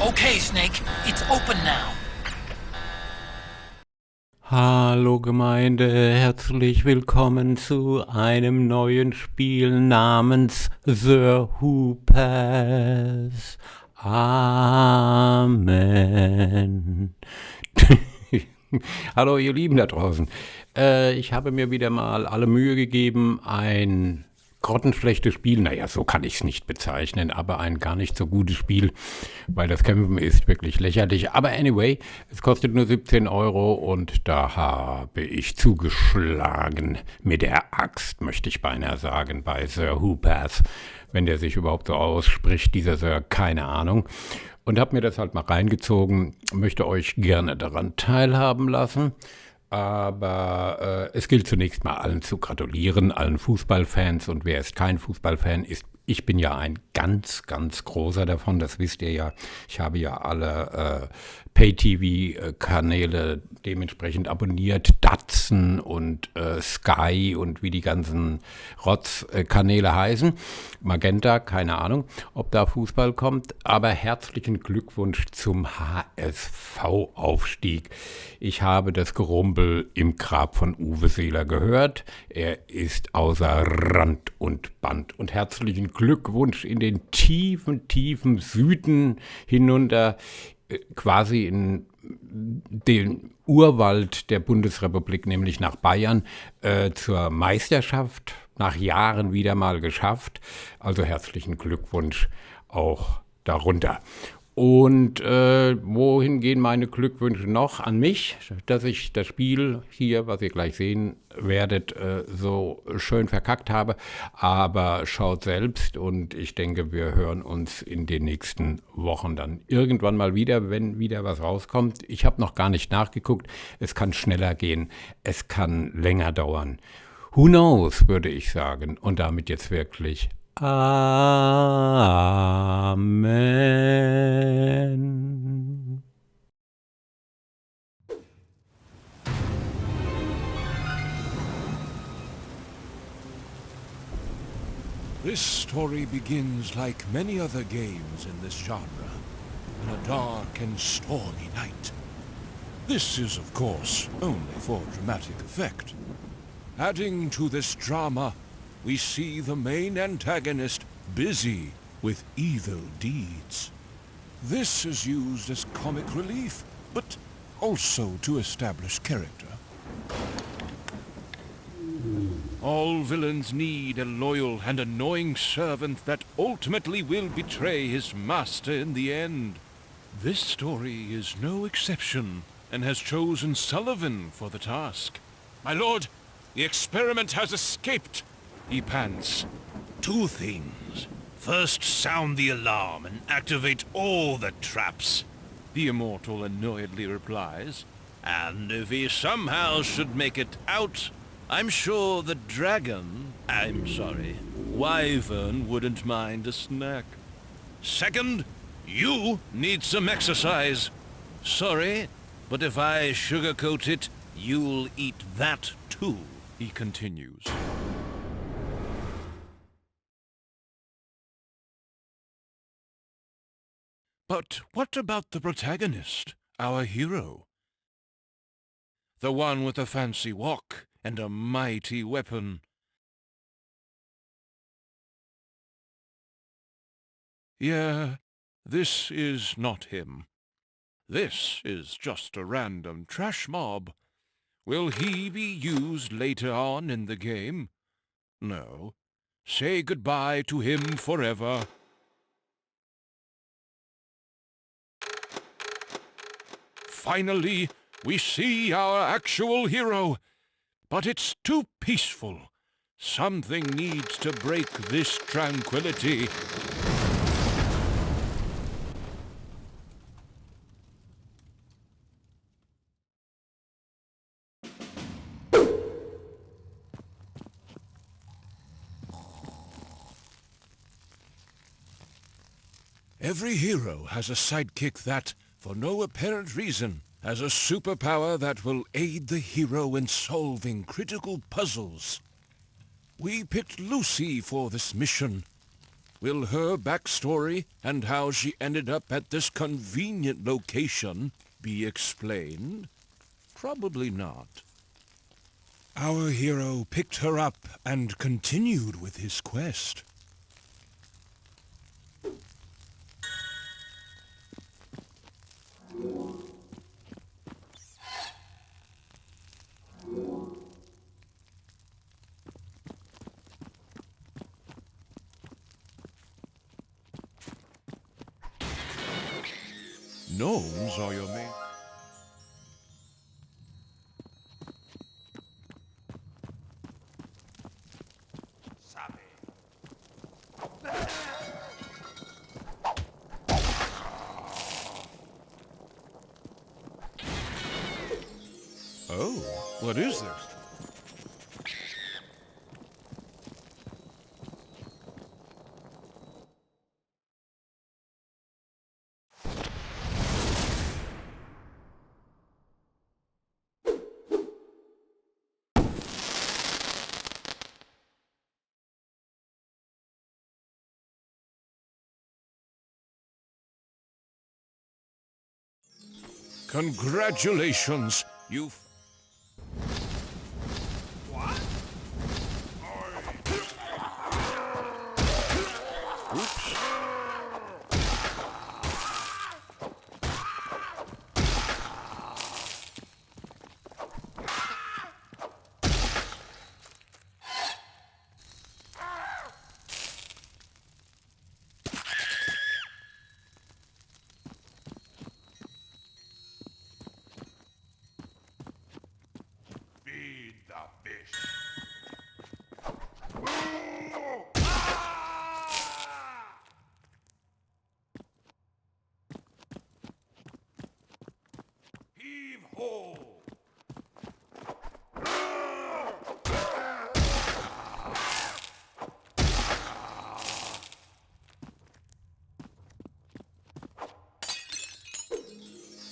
Okay, Snake, it's open now. Hallo Gemeinde, herzlich willkommen zu einem neuen Spiel namens The Whoopass. Amen. Hallo ihr Lieben da draußen. Ich habe mir wieder mal alle Mühe gegeben, ein grottenschlechtes Spiel, naja, so kann ich es nicht bezeichnen, aber ein gar nicht so gutes Spiel, weil das Kämpfen ist wirklich lächerlich. Aber anyway, es kostet nur 17 Euro und da habe ich zugeschlagen mit der Axt, möchte ich beinahe sagen, bei Sir Whoopass, wenn der sich überhaupt so ausspricht, dieser Sir, keine Ahnung. Und habe mir das halt mal reingezogen, möchte euch gerne daran teilhaben lassen. Aber es gilt zunächst mal allen zu gratulieren, allen Fußballfans. Und wer ist kein Fußballfan, ist, ich bin ja ein ganz, ganz großer davon, das wisst ihr ja. Ich habe ja alle Pay-TV-Kanäle dementsprechend abonniert, Datsen und Sky und wie die ganzen Rotz-Kanäle heißen. Magenta, keine Ahnung, ob da Fußball kommt. Aber herzlichen Glückwunsch zum HSV-Aufstieg. Ich habe das Gerumpel im Grab von Uwe Seeler gehört. Er ist außer Rand und Band. Und herzlichen Glückwunsch in den tiefen, tiefen Süden hinunter, quasi in den Urwald der Bundesrepublik, nämlich nach Bayern, zur Meisterschaft, nach Jahren wieder mal geschafft. Also herzlichen Glückwunsch auch darunter. Und wohin gehen meine Glückwünsche noch? An mich, dass ich das Spiel hier, was ihr gleich sehen werdet, so schön verkackt habe. Aber schaut selbst und ich denke, wir hören uns in den nächsten Wochen dann irgendwann mal wieder, wenn wieder was rauskommt. Ich habe noch gar nicht nachgeguckt. Es kann schneller gehen, es kann länger dauern. Who knows, würde ich sagen. Und damit jetzt wirklich Amen. This story begins like many other games in this genre, in a dark and stormy night. This is, of course, only for dramatic effect. Adding to this drama, we see the main antagonist busy with evil deeds. This is used as comic relief, but also to establish character. All villains need a loyal and annoying servant that ultimately will betray his master in the end. This story is no exception, and has chosen Sullivan for the task. My lord, the experiment has escaped! He pants. Two things. First, sound the alarm and activate all the traps. The Immortal annoyedly replies. And if he somehow should make it out, I'm sure the wyvern wouldn't mind a snack. Second, you need some exercise. Sorry, but if I sugarcoat it, you'll eat that too, he continues. But what about the protagonist, our hero? The one with a fancy walk and a mighty weapon. Yeah, this is not him. This is just a random trash mob. Will he be used later on in the game? No. Say goodbye to him forever. Finally, we see our actual hero. But it's too peaceful. Something needs to break this tranquility. Every hero has a sidekick that, for no apparent reason, has a superpower that will aid the hero in solving critical puzzles. We picked Lucy for this mission. Will her backstory and how she ended up at this convenient location be explained? Probably not. Our hero picked her up and continued with his quest. Gnomes are your main... Oh, what is this? Congratulations, you've... What? Oops.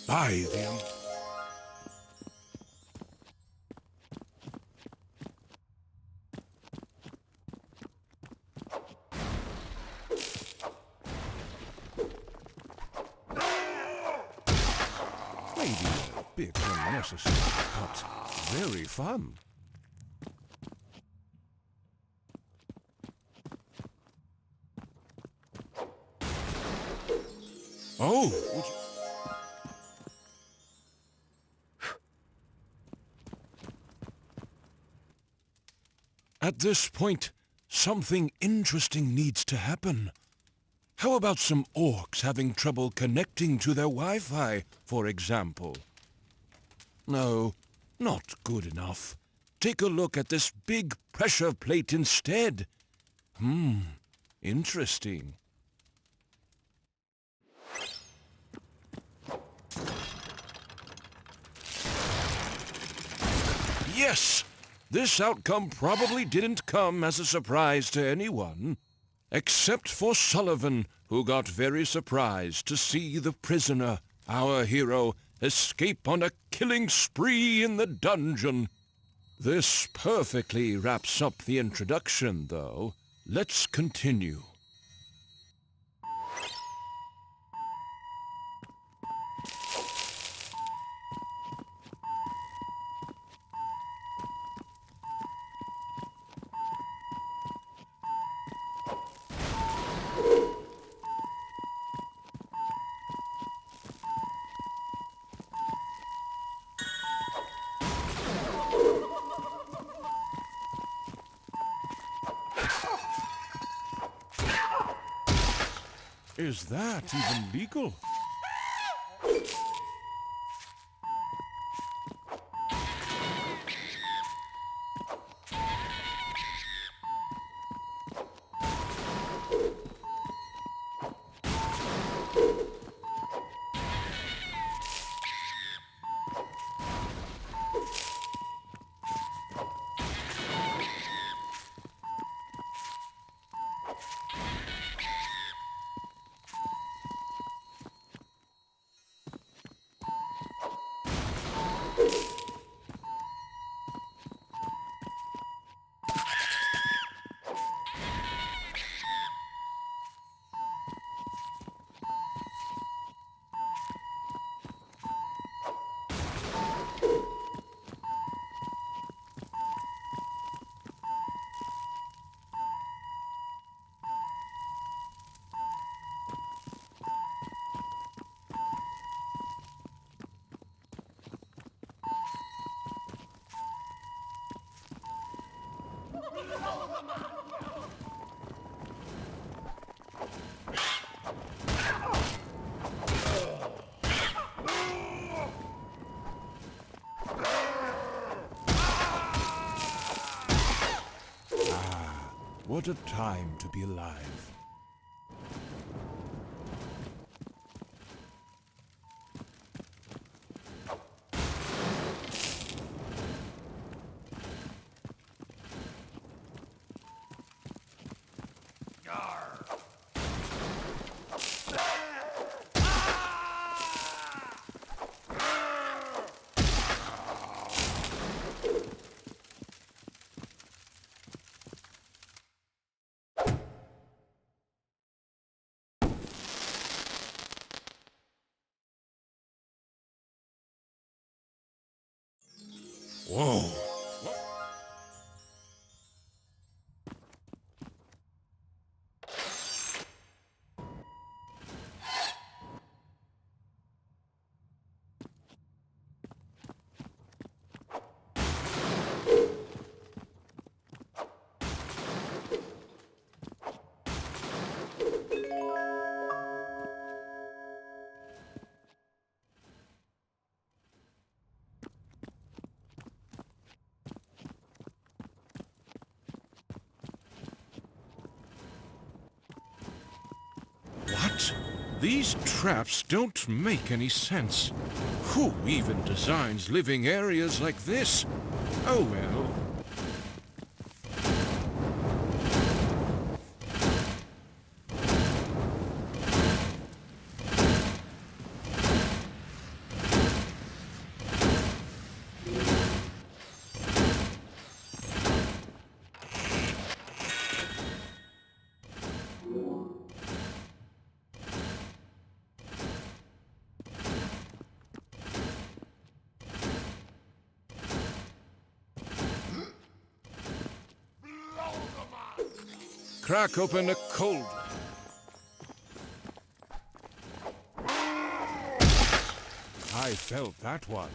By them. Maybe a bit unnecessary, but very fun. Oh, would you... At this point, something interesting needs to happen. How about some orcs having trouble connecting to their Wi-Fi, for example? No, not good enough. Take a look at this big pressure plate instead. Interesting. Yes! This outcome probably didn't come as a surprise to anyone, except for Sullivan, who got very surprised to see the prisoner, our hero, escape on a killing spree in the dungeon. This perfectly wraps up the introduction, though. Let's continue. Is that even legal? What a time to be alive. Whoa! What? These traps don't make any sense. Who even designs living areas like this? Oh well. Crack open a cold one. I felt that one.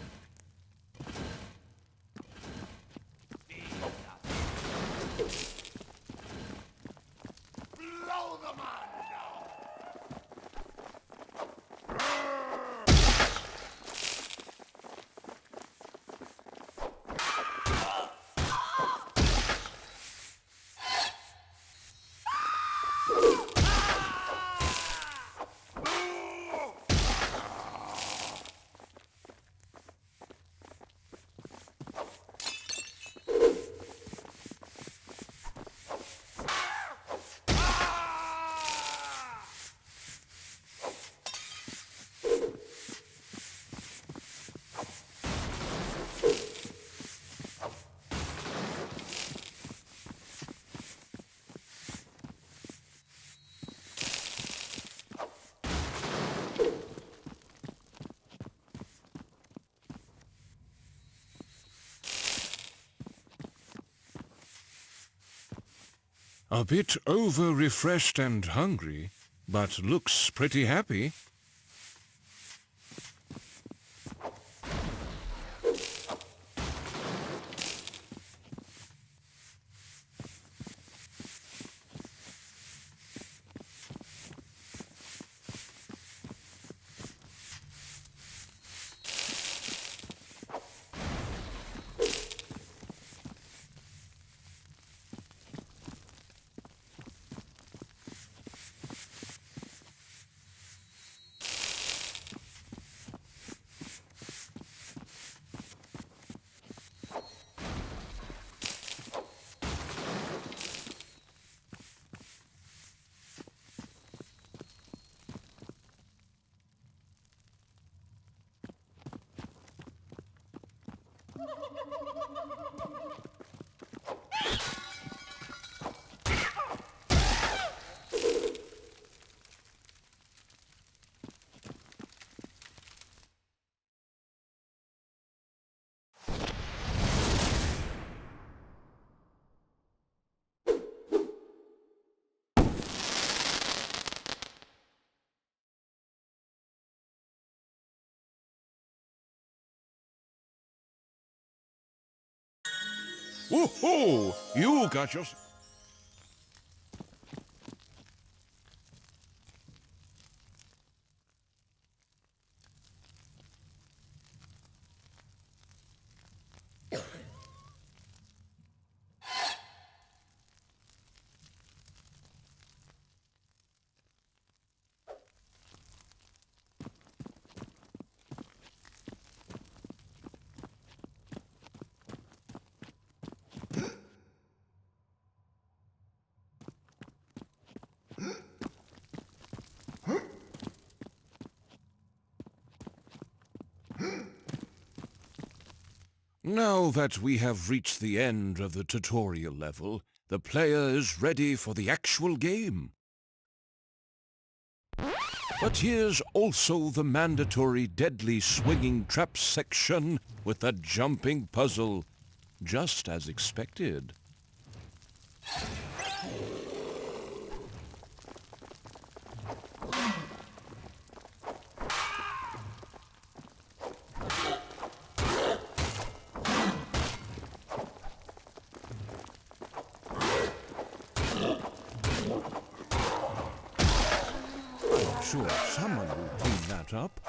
A bit over-refreshed and hungry, but looks pretty happy. Woohoo! You got your... Now that we have reached the end of the tutorial level, the player is ready for the actual game. But here's also the mandatory deadly swinging trap section with a jumping puzzle, just as expected. Sure, someone will clean that up.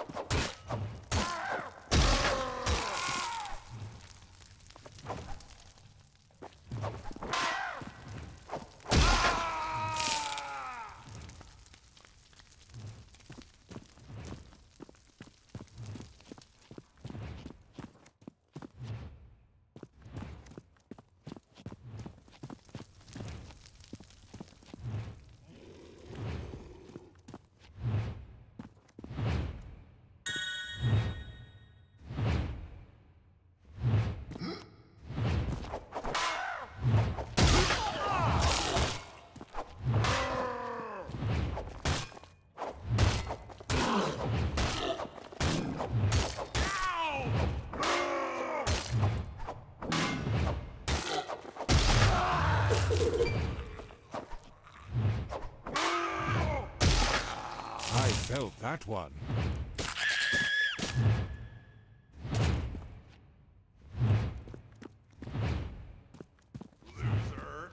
I felt that one. Loser.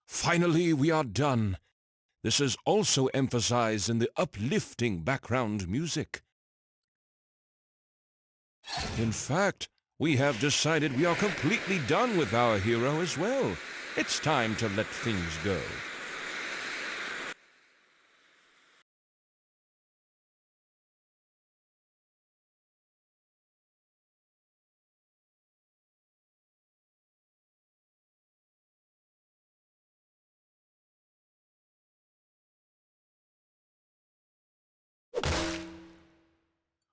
Finally, we are done. This is also emphasized in the uplifting background music. In fact, we have decided we are completely done with our hero as well. It's time to let things go.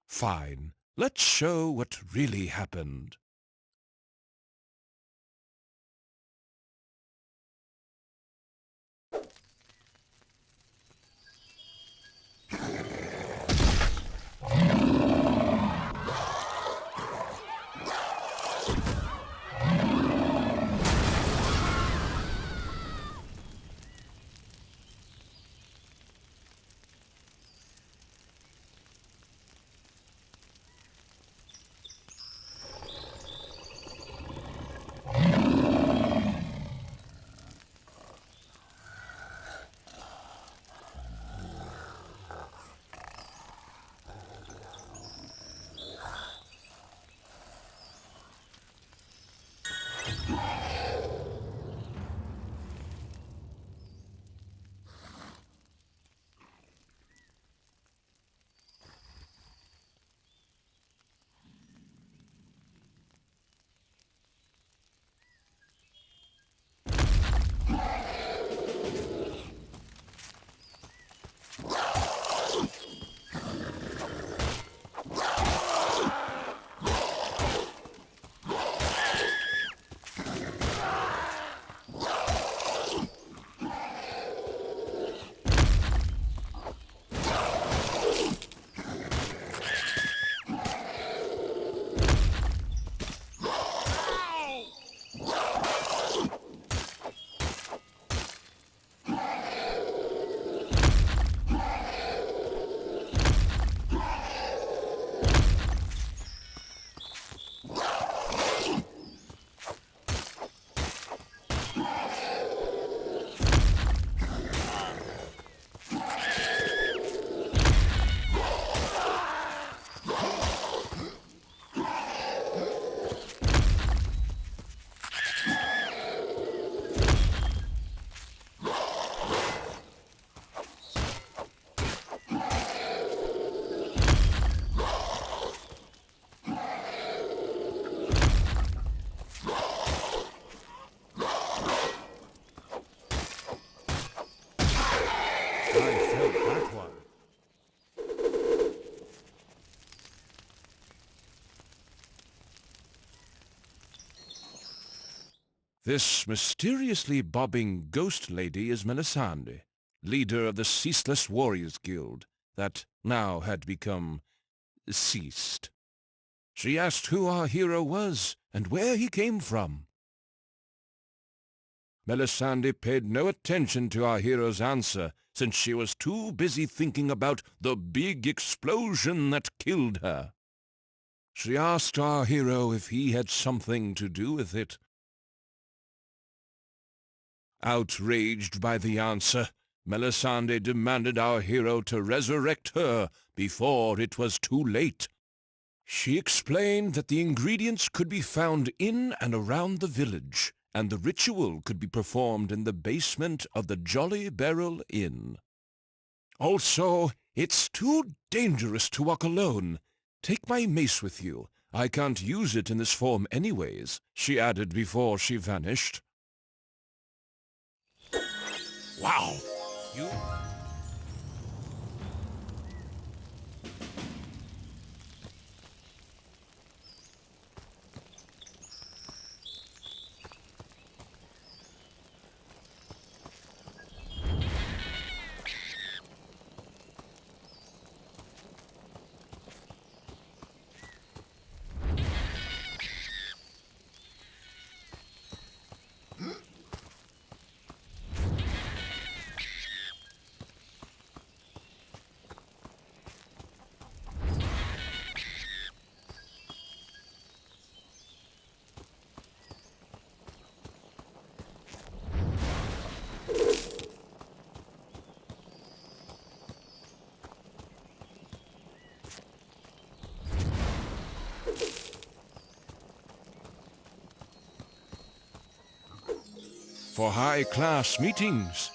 Fine. Let's show what really happened. This mysteriously bobbing ghost lady is Melisande, leader of the Ceaseless Warriors Guild, that now had become ceased. She asked who our hero was and where he came from. Melisande paid no attention to our hero's answer, since she was too busy thinking about the big explosion that killed her. She asked our hero if he had something to do with it. Outraged by the answer, Melisande demanded our hero to resurrect her before it was too late. She explained that the ingredients could be found in and around the village, and the ritual could be performed in the basement of the Jolly Barrel Inn. Also, it's too dangerous to walk alone. Take my mace with you. I can't use it in this form anyways, she added before she vanished. Wow! You... For high-class meetings.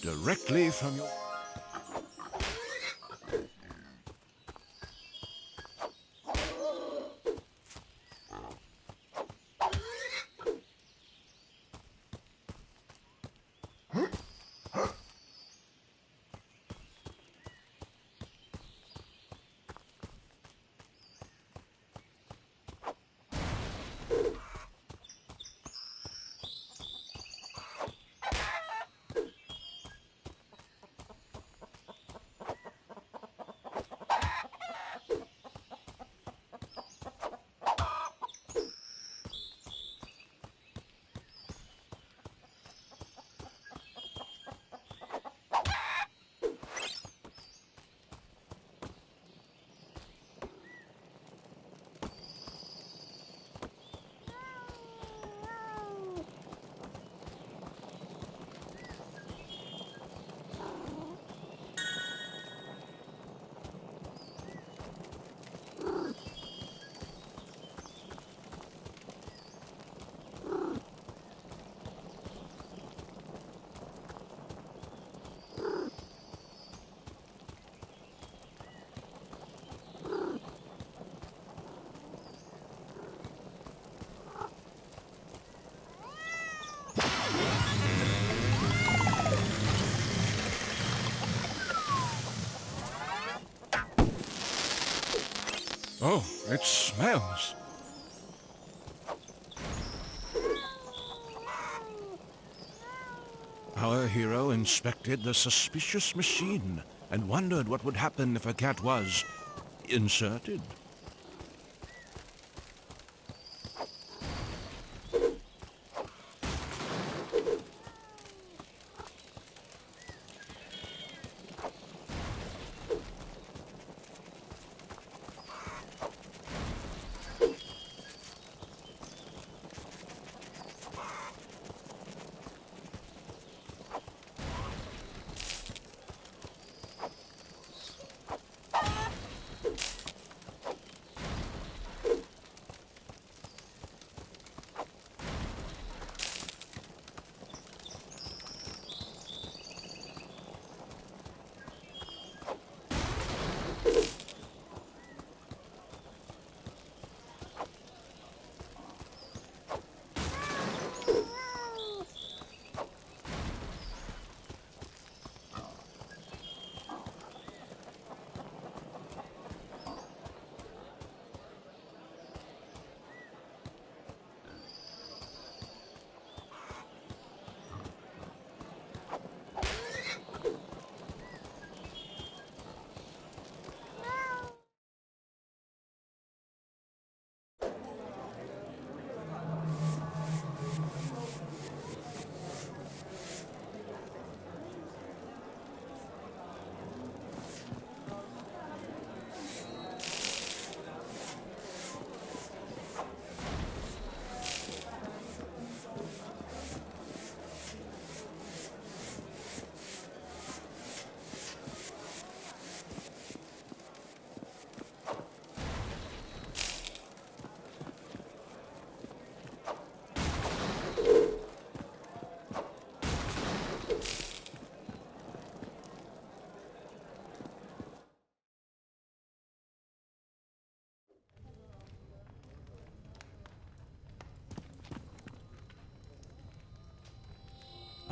Directly from your... Oh, it smells. Our hero inspected the suspicious machine and wondered what would happen if a cat was inserted.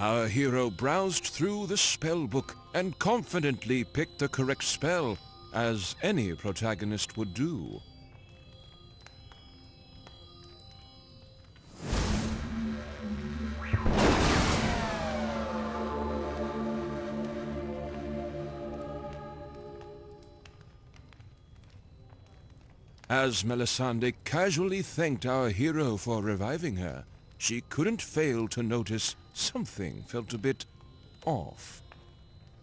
Our hero browsed through the spell book and confidently picked the correct spell, as any protagonist would do. As Melisande casually thanked our hero for reviving her, she couldn't fail to notice something felt a bit off.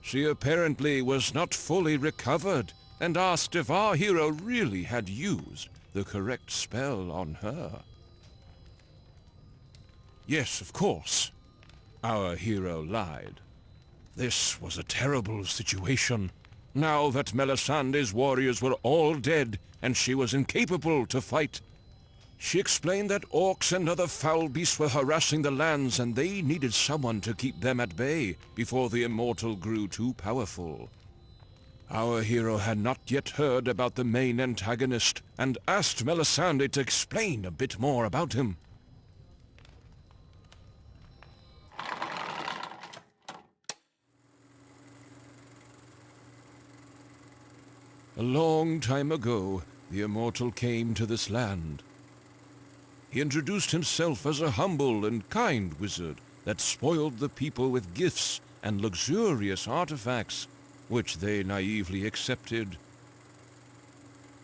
She apparently was not fully recovered and asked if our hero really had used the correct spell on her. Yes, of course, our hero lied. This was a terrible situation. Now that Melisande's warriors were all dead and she was incapable to fight, she explained that orcs and other foul beasts were harassing the lands and they needed someone to keep them at bay before the Immortal grew too powerful. Our hero had not yet heard about the main antagonist and asked Melisande to explain a bit more about him. A long time ago, the Immortal came to this land. He introduced himself as a humble and kind wizard that spoiled the people with gifts and luxurious artifacts, which they naively accepted.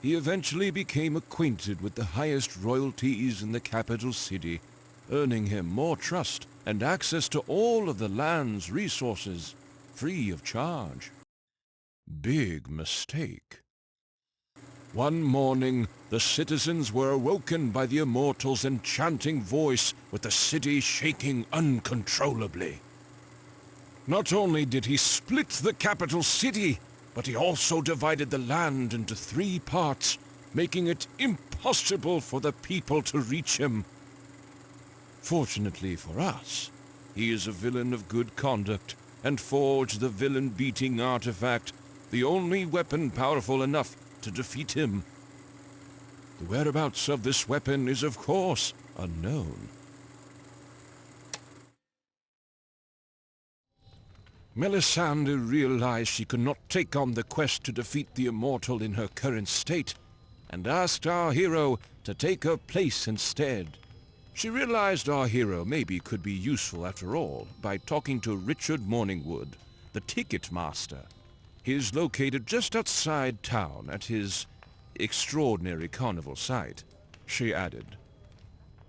He eventually became acquainted with the highest royalties in the capital city, earning him more trust and access to all of the land's resources, free of charge. Big mistake. One morning, the citizens were awoken by the Immortal's enchanting voice, with the city shaking uncontrollably. Not only did he split the capital city, but he also divided the land into 3 parts, making it impossible for the people to reach him. Fortunately for us, he is a villain of good conduct, and forged the villain-beating artifact, the only weapon powerful enough to defeat him. The whereabouts of this weapon is, of course, unknown. Melisande realized she could not take on the quest to defeat the Immortal in her current state, and asked our hero to take her place instead. She realized our hero maybe could be useful after all by talking to Richard Morningwood, the ticket master. He is located just outside town at his extraordinary carnival site, she added.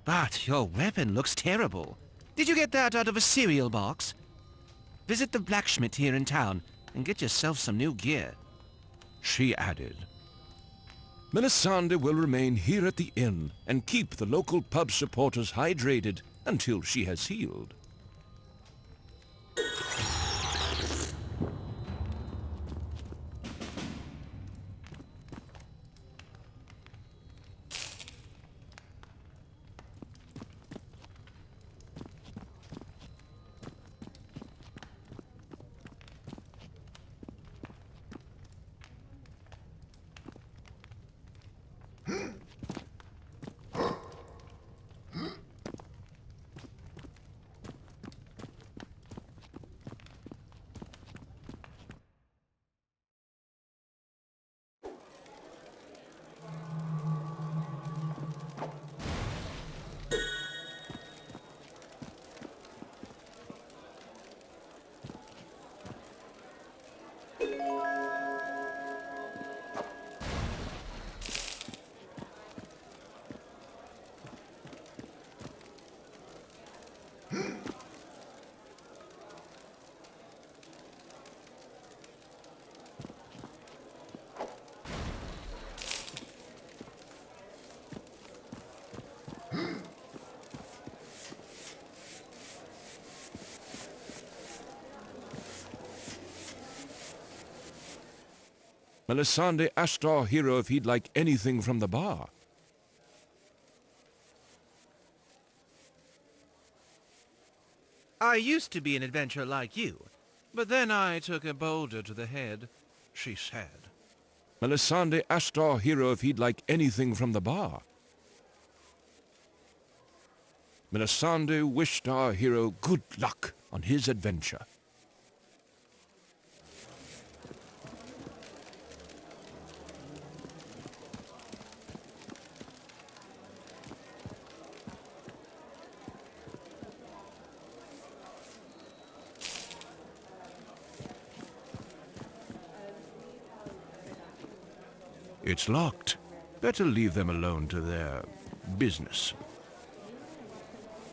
But your weapon looks terrible. Did you get that out of a cereal box? Visit the blacksmith here in town and get yourself some new gear, she added. Melisande will remain here at the inn and keep the local pub supporters hydrated until she has healed. Melisande asked our hero if he'd like anything from the bar. I used to be an adventurer like you, but then I took a boulder to the head, she said. Melisande asked our hero if he'd like anything from the bar. Melisande wished our hero good luck on his adventure. It's locked. Better leave them alone to their business.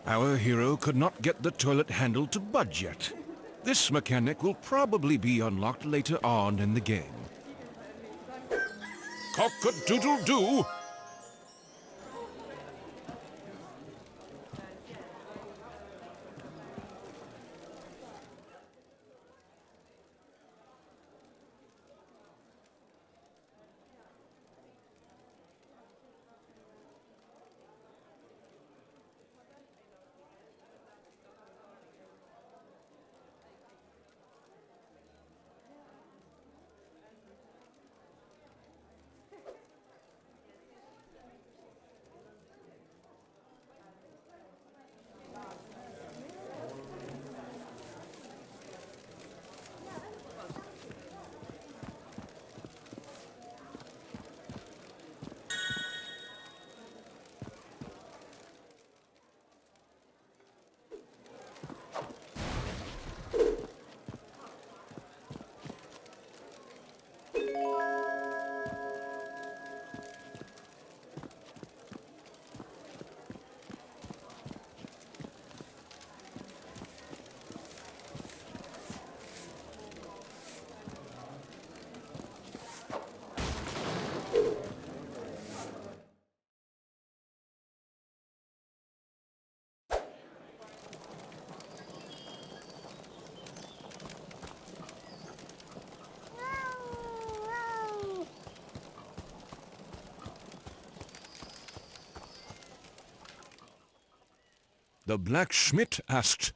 Our hero could not get the toilet handle to budge yet. This mechanic will probably be unlocked later on in the game. Cock-a-doodle-doo! The blacksmith asked,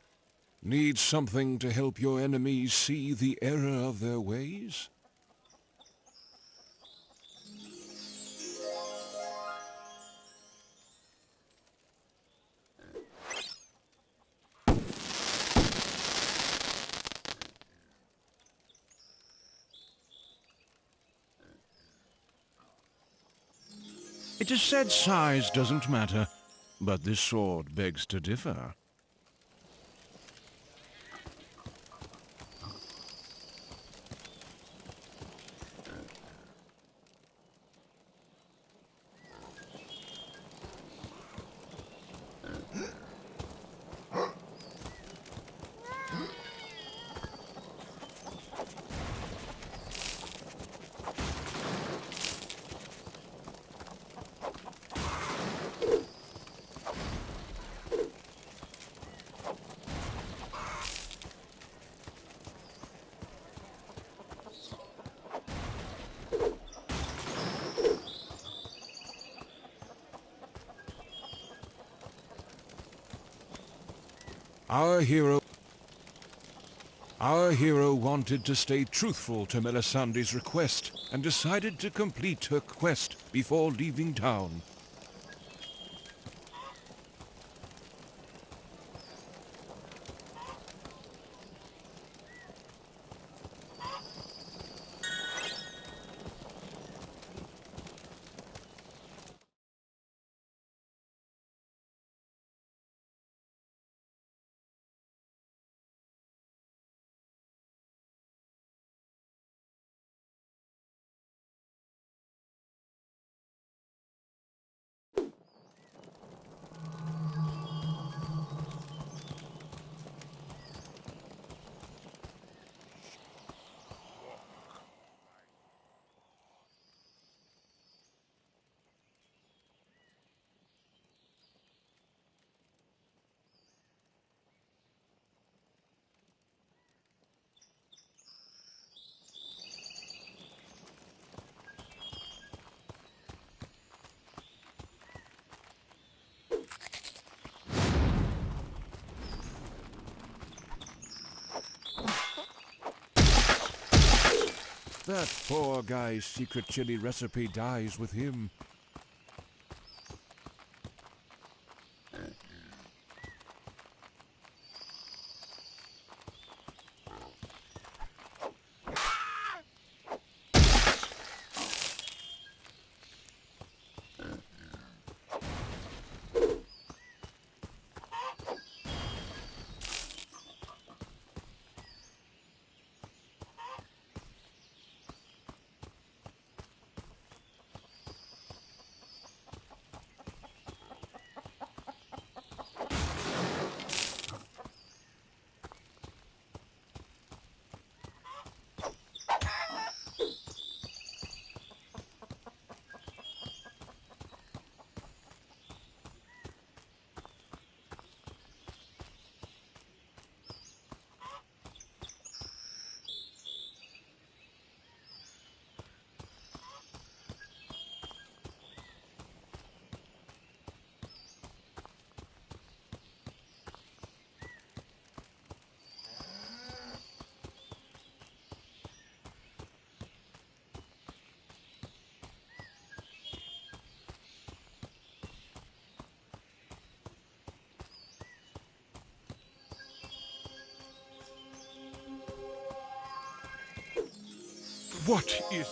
"Need something to help your enemies see the error of their ways?" It is said size doesn't matter, but this sword begs to differ. Our hero wanted to stay truthful to Melisande's request and decided to complete her quest before leaving town. That poor guy's secret chili recipe dies with him. What is...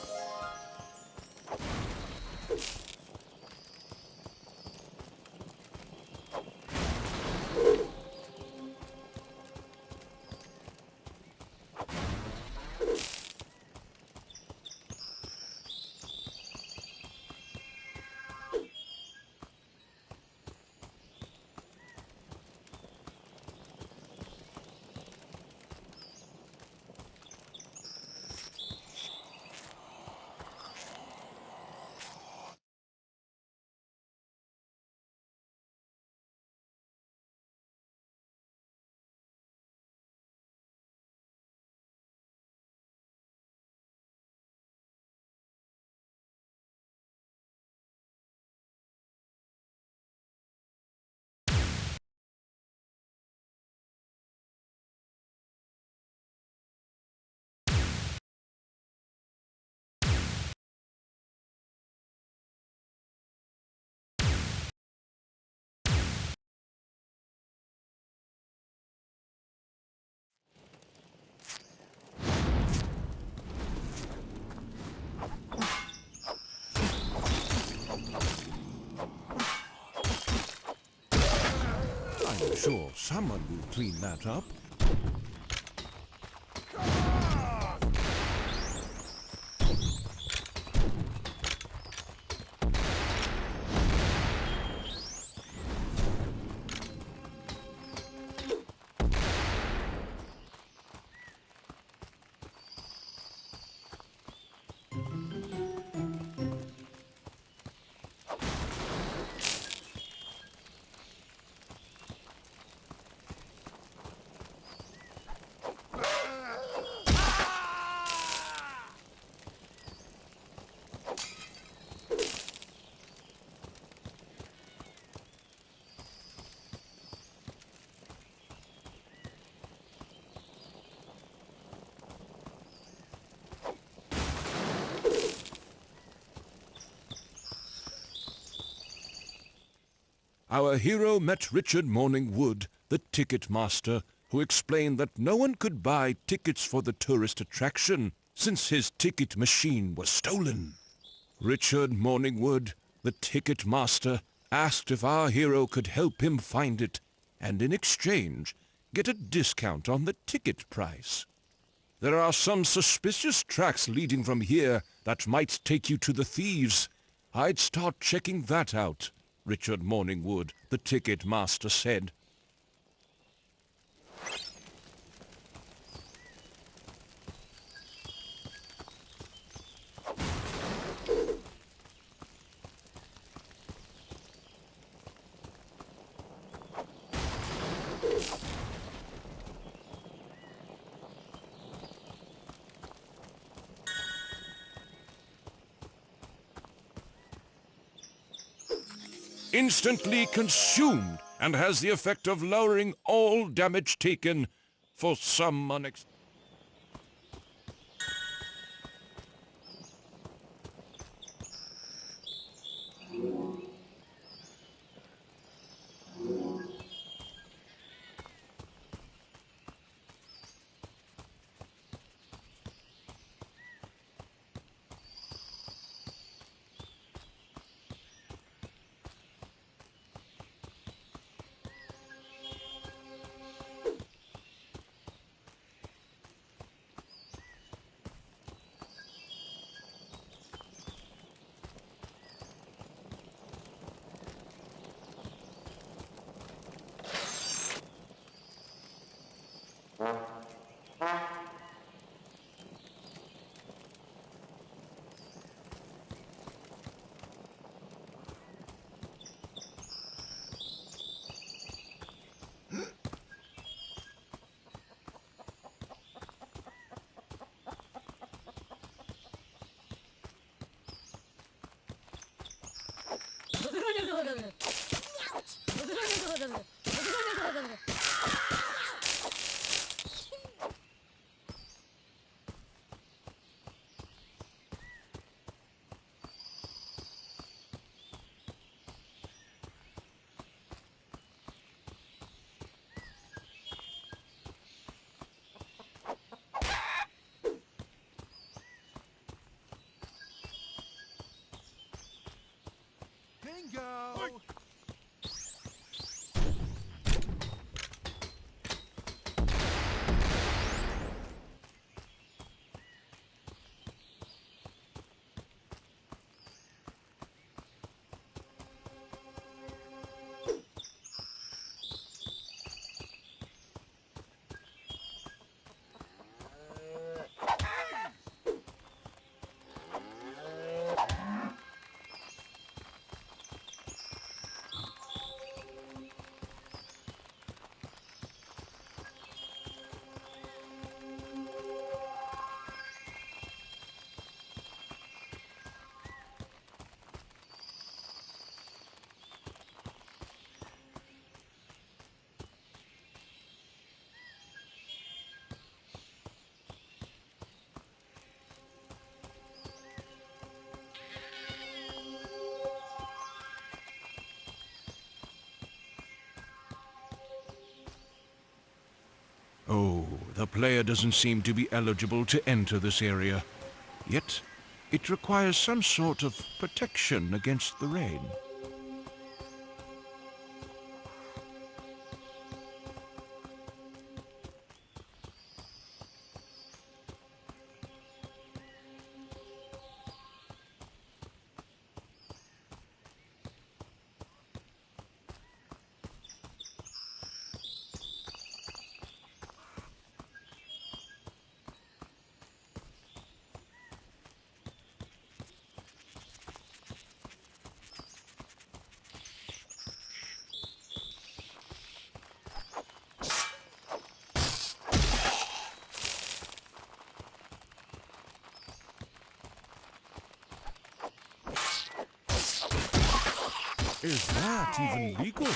I'm sure someone will clean that up. Our hero met Richard Morningwood, the ticket master, who explained that no one could buy tickets for the tourist attraction since his ticket machine was stolen. Richard Morningwood, the ticket master, asked if our hero could help him find it, and in exchange, get a discount on the ticket price. There are some suspicious tracks leading from here that might take you to the thieves. I'd start checking that out, Richard Morningwood, the ticket master, said. Instantly consumed and has the effect of lowering all damage taken for some unexpected... Oh, the player doesn't seem to be eligible to enter this area. Yet, it requires some sort of protection against the rain. Is that even legal?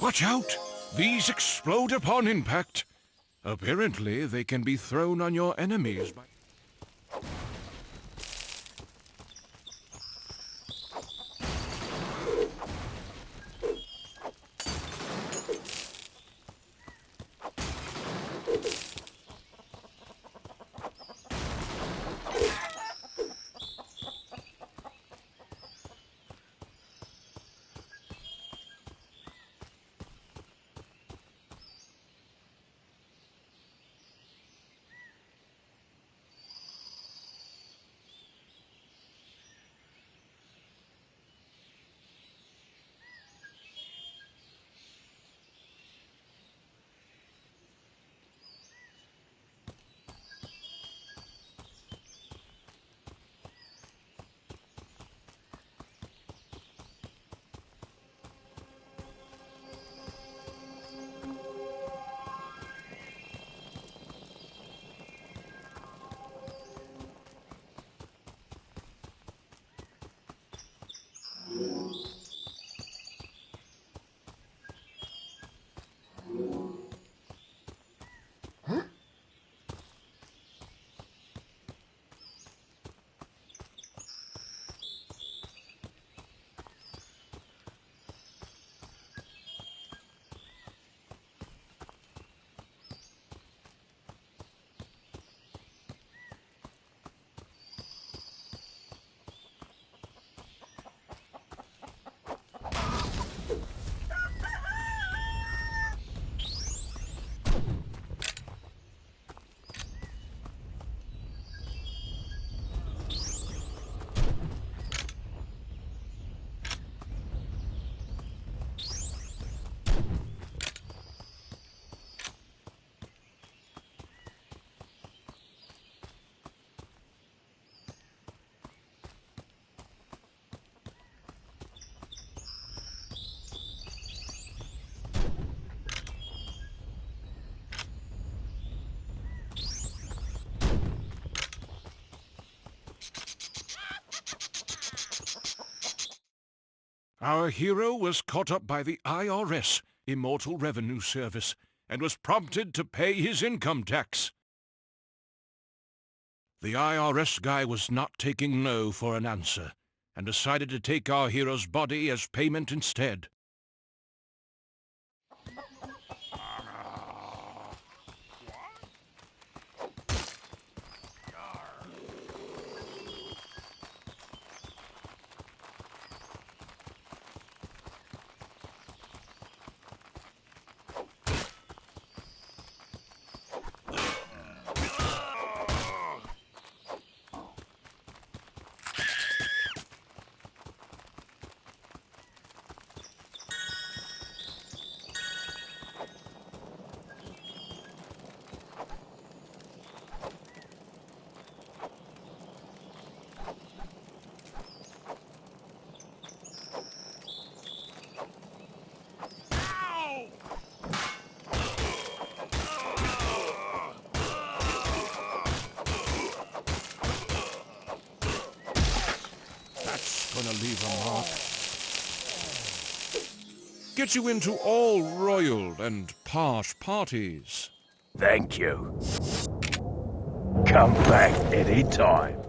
Watch out! These explode upon impact. Apparently, they can be thrown on your enemies by... Our hero was caught up by the IRS, Immortal Revenue Service, and was prompted to pay his income tax. The IRS guy was not taking no for an answer, and decided to take our hero's body as payment instead. gonna leave a mark. Get you into all royal and posh parties. Thank you. Come back any time.